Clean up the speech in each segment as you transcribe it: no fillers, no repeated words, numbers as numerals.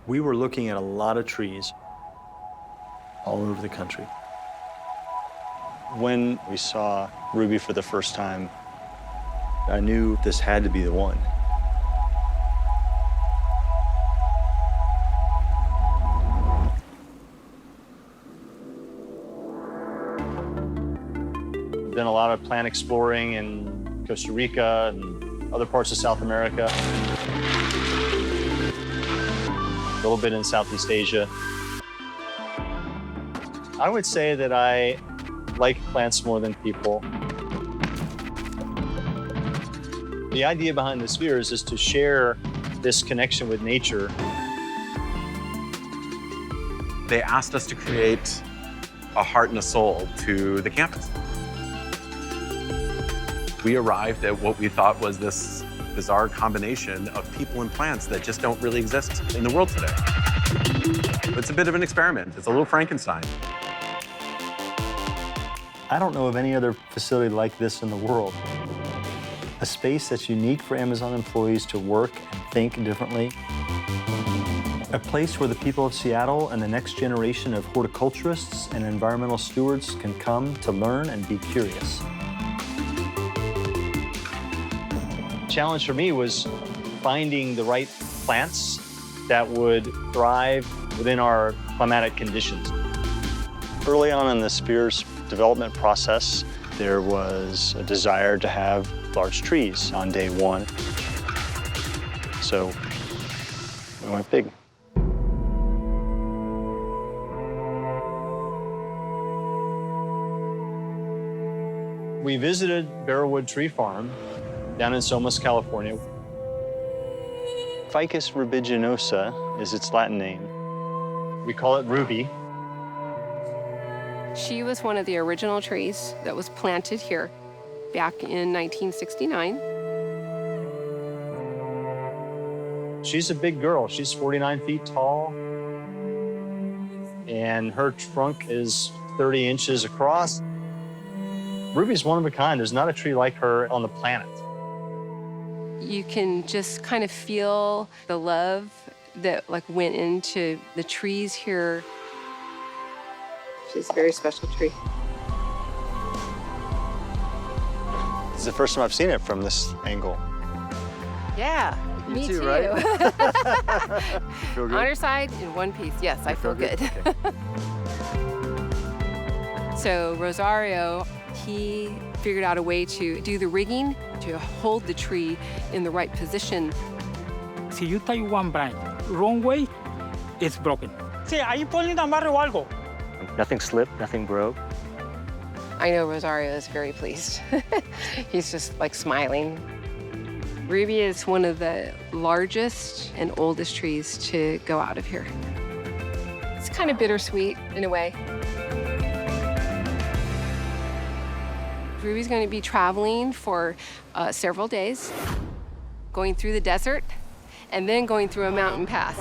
We were looking at a lot of trees all over the country. When we saw Ruby for the first time, I knew this had to be the one. Done a lot of plant exploring in Costa Rica and other parts of South America. A little bit in Southeast Asia. I would say that I like plants more than people. The idea behind the spheres is to share this connection with nature. They asked us to create a heart and a soul to the campus. We arrived at what we thought was this bizarre combination of people and plants that just don't really exist in the world today. It's a bit of an experiment. It's a little Frankenstein. I don't know of any other facility like this in the world. A space that's unique for Amazon employees to work and think differently. A place where the people of Seattle and the next generation of horticulturists and environmental stewards can come to learn and be curious. The challenge for me was finding the right plants that would thrive within our climatic conditions. Early on in the Spheres development process, there was a desire to have large trees on day one. So we went big. We visited Barrowwood Tree Farm down in Somi, California. Ficus rubiginosa is its Latin name. We call it Ruby. She was one of the original trees that was planted here back in 1969. She's a big girl. She's 49 feet tall. And her trunk is 30 inches across. Ruby's one of a kind. There's not a tree like her on the planet. You can just kind of feel the love that went into the trees here. She's a very special tree. This is the first time I've seen it from this angle. Yeah, me too. Right? Feel good? On her side, in one piece. Yes, I feel good. Okay. So Rosario, he figured out a way to do the rigging to hold the tree in the right position. Si you tie one branch wrong way, it's broken. Sí, ahí ponle un amarre o algo. Nothing slipped, nothing broke. I know Rosario is very pleased. He's just smiling. Ruby is one of the largest and oldest trees to go out of here. It's kind of bittersweet in a way. Ruby's going to be traveling for several days, going through the desert, and then going through a mountain pass.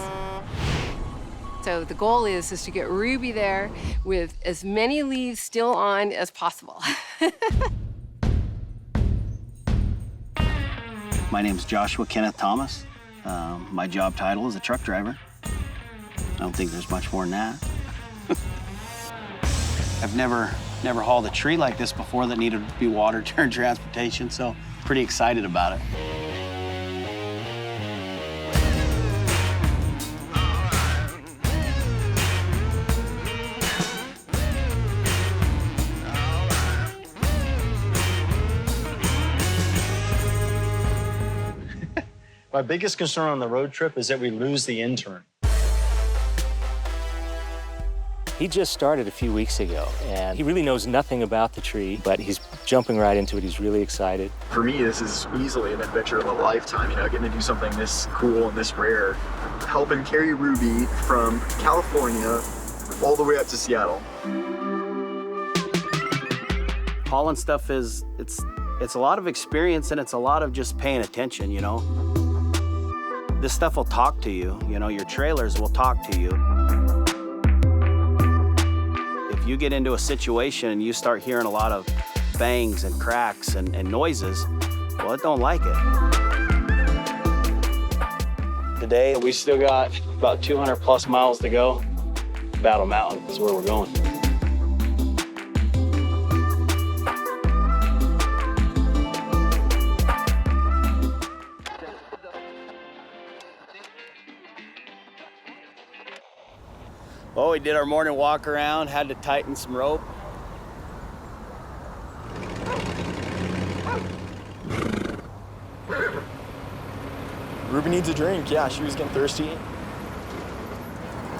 So the goal is to get Ruby there with as many leaves still on as possible. My name's Joshua Kenneth Thomas. My job title is a truck driver. I don't think there's much more than that. I've never hauled a tree like this before that needed to be watered during transportation, so pretty excited about it. My biggest concern on the road trip is that we lose the intern. He just started a few weeks ago, and he really knows nothing about the tree, but he's jumping right into it. He's really excited. For me, this is easily an adventure of a lifetime, getting to do something this cool and this rare. Helping carry Ruby from California all the way up to Seattle. Hauling stuff it's a lot of experience, and it's a lot of just paying attention, This stuff will talk to you, your trailers will talk to you. If you get into a situation and you start hearing a lot of bangs and cracks and noises, well, it don't like it. today. We still got about 200 plus miles to go. Battle Mountain is where we're going. Well, we did our morning walk around, had to tighten some rope. Ruby needs a drink. Yeah, she was getting thirsty.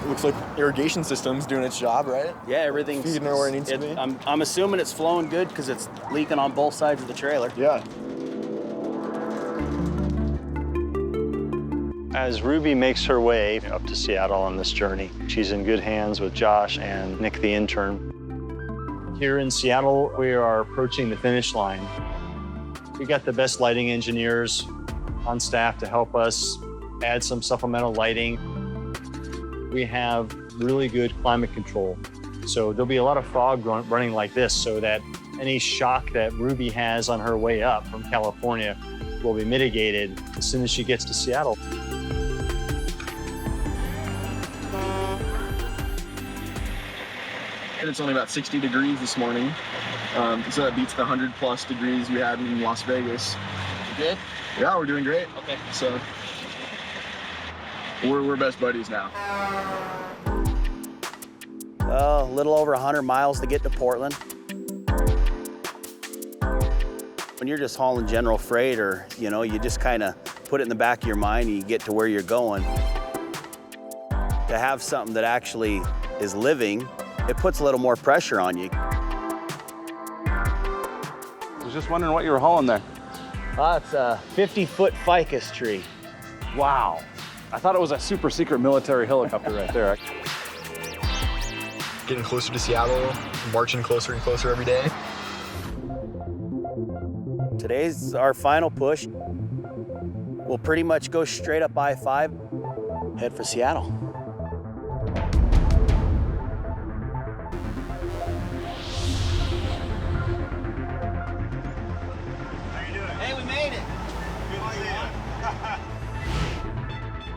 Looks like irrigation system's doing its job, right? Yeah, everything's feeding her where it needs to be. I'm assuming it's flowing good because it's leaking on both sides of the trailer. Yeah. As Ruby makes her way up to Seattle on this journey, she's in good hands with Josh and Nick, the intern. Here in Seattle, we are approaching the finish line. We got the best lighting engineers on staff to help us add some supplemental lighting. We have really good climate control. So there'll be a lot of fog running like this so that any shock that Ruby has on her way up from California will be mitigated as soon as she gets to Seattle. And it's only about 60 degrees this morning. So that beats the 100 plus degrees we had in Las Vegas. You good? Yeah, we're doing great. Okay. So we're best buddies now. A little over 100 miles to get to Portland. When you're just hauling general freight or, you just kind of put it in the back of your mind and you get to where you're going. To have something that actually is living, it puts a little more pressure on you. I was just wondering what you were hauling there. It's a 50-foot ficus tree. Wow. I thought it was a super secret military helicopter right there. Getting closer to Seattle, marching closer and closer every day. Today's our final push. We'll pretty much go straight up I-5, head for Seattle.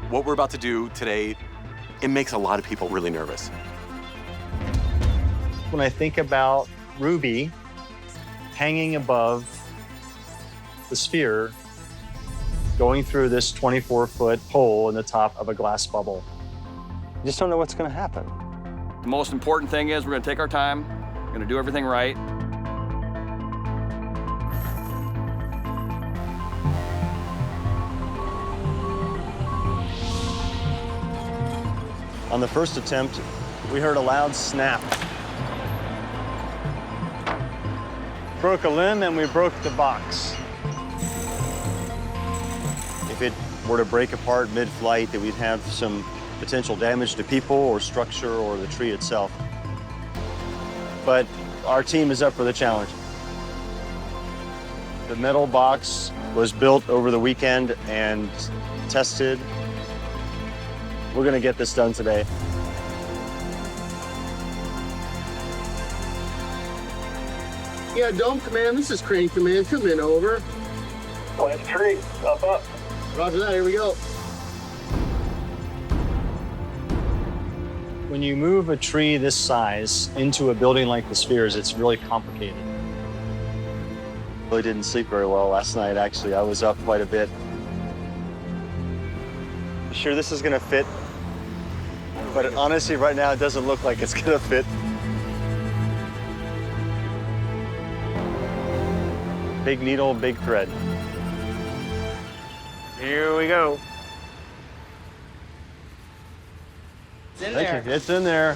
What we're about to do today, it makes a lot of people really nervous. When I think about Ruby hanging above the sphere, going through this 24-foot hole in the top of a glass bubble, you just don't know what's going to happen. The most important thing is we're going to take our time, we're going to do everything right. On the first attempt, we heard a loud snap. Broke a limb and we broke the box. If it were to break apart mid-flight, then we'd have some potential damage to people or structure or the tree itself. But our team is up for the challenge. The metal box was built over the weekend and tested. We're gonna get this done today. Yeah, Dome Command, this is Crane Command. Come in, over. Plant tree, up. Roger that, here we go. When you move a tree this size into a building like the Spheres, it's really complicated. Really didn't sleep very well last night, actually. I was up quite a bit. You sure this is gonna fit? But honestly, right now, it doesn't look like it's gonna fit. Big needle, big thread. Here we go. It's in Thank you. It's in there.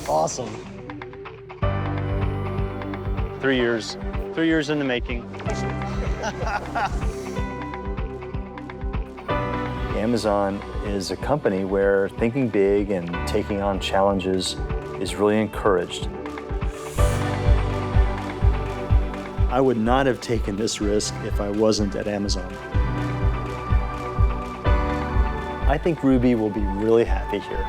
Awesome. 3 years. 3 years in the making. Amazon is a company where thinking big and taking on challenges is really encouraged. I would not have taken this risk if I wasn't at Amazon. I think Ruby will be really happy here.